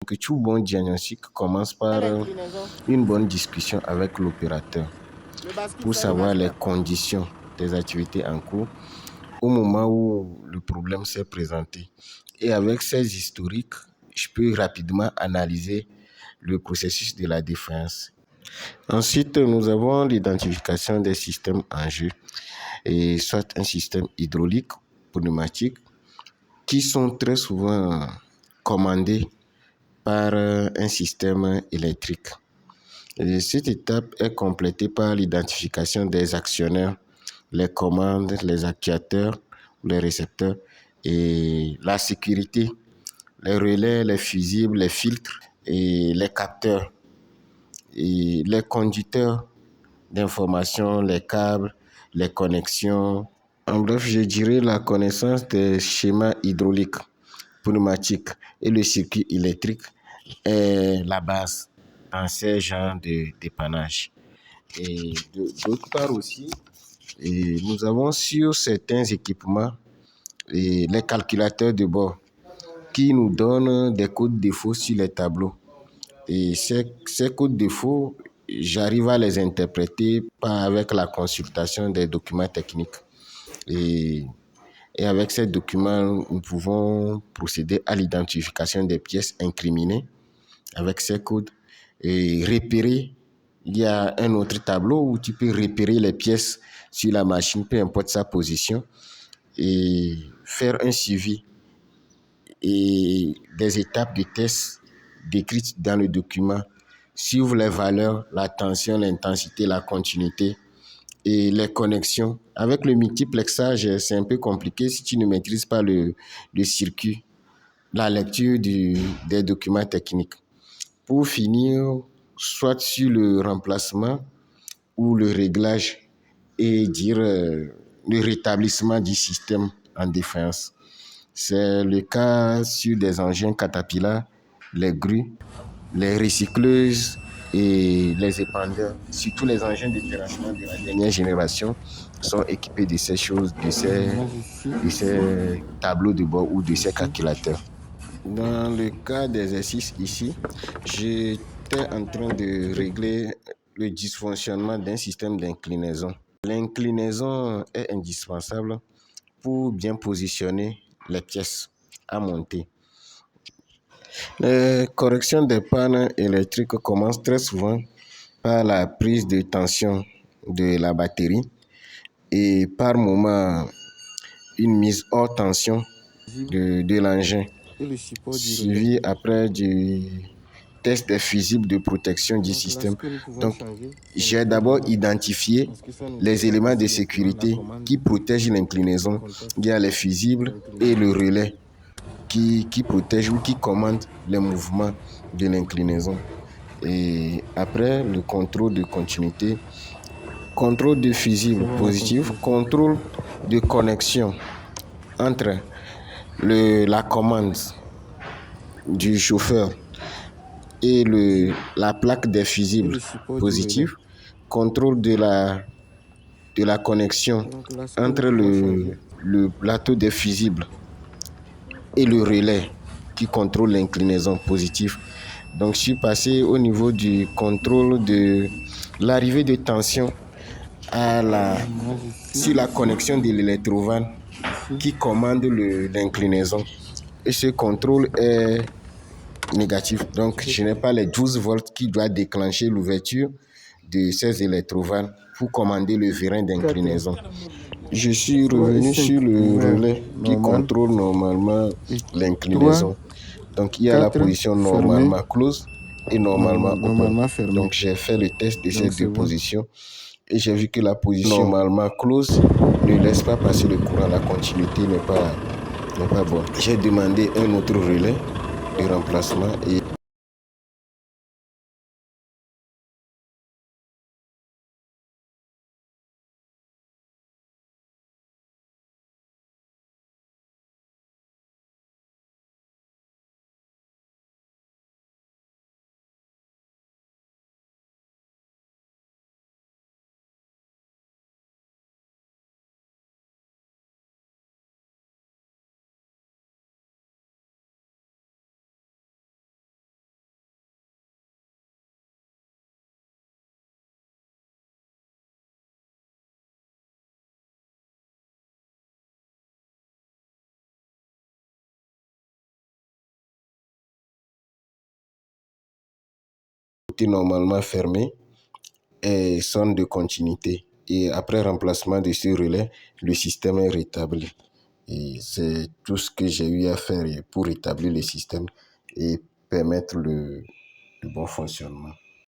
Que tout bon diagnostic commence par une bonne discussion avec l'opérateur pour savoir les conditions des activités en cours au moment où le problème s'est présenté. Et avec ces historiques, je peux rapidement analyser le processus de la défaillance. Ensuite, nous avons l'identification des systèmes en jeu, et soit un système hydraulique, pneumatique, qui sont très souvent commandés par un système électrique. Et cette étape est complétée par l'identification des actionnaires, les commandes, les actuateurs, les récepteurs et la sécurité, les relais, les fusibles, les filtres et les capteurs et les conducteurs d'information, les câbles, les connexions. En bref, je dirais la connaissance des schémas hydrauliques, pneumatiques et le circuit électrique est la base dans ces genres de dépannage. Et d'autre part aussi, nous avons sur certains équipements les calculateurs de bord qui nous donnent des codes défauts sur les tableaux. Et ces codes défauts, j'arrive à les interpréter avec la consultation des documents techniques. Et, et avec ces documents, nous pouvons procéder à l'identification des pièces incriminées avec ces codes et repérer. Il y a un autre tableau où tu peux repérer les pièces sur la machine, peu importe sa position, et faire un suivi et des étapes de test décrites dans le document, suivre les valeurs, la tension, l'intensité, la continuité et les connexions. Avec le multiplexage, c'est un peu compliqué si tu ne maîtrises pas le circuit, la lecture des documents techniques. Pour finir, soit sur le remplacement ou le réglage et dire le rétablissement du système en défaillance. C'est le cas sur des engins Caterpillar, les grues, les recycleuses et les épandeurs. Surtout les engins de terrassement de la dernière génération sont équipés de ces choses, de ces tableaux de bord ou de ces calculateurs. Dans le cas d'exercice ici, j'étais en train de régler le dysfonctionnement d'un système d'inclinaison. L'inclinaison est indispensable pour bien positionner les pièces à monter. Les corrections des pannes électriques commencent très souvent par la prise de tension de la batterie et par moment une mise hors tension de l'engin, suivi après du test des fusibles de protection du système. Donc, j'ai d'abord identifié les éléments de sécurité qui protègent l'inclinaison. Il y a les fusibles et le relais qui protègent ou qui commandent les mouvements de l'inclinaison. Et après, le contrôle de continuité, contrôle de fusible positif, contrôle de connexion entre la commande du chauffeur et la plaque des fusibles positifs, contrôle de la connexion entre le plateau des fusibles et le relais qui contrôle l'inclinaison positive. Donc, je suis passé au niveau du contrôle de l'arrivée de tension sur la connexion de l'électrovanne qui commande l'inclinaison. Et ce contrôle est négatif. Donc, je n'ai pas les 12 volts qui doivent déclencher l'ouverture de ces électrovannes pour commander le vérin d'inclinaison. Je suis revenu sur le relais qui contrôle normalement l'inclinaison. Donc, il y a la position normalement close et normalement open. Donc, j'ai fait le test de ces deux positions et j'ai vu que la position normalement close ne laisse pas passer le courant. La continuité n'est pas bonne. J'ai demandé un autre relais de remplacement et côté normalement fermé et sonne de continuité. Et après remplacement de ce relais, le système est rétabli. Et c'est tout ce que j'ai eu à faire pour rétablir le système et permettre le bon fonctionnement.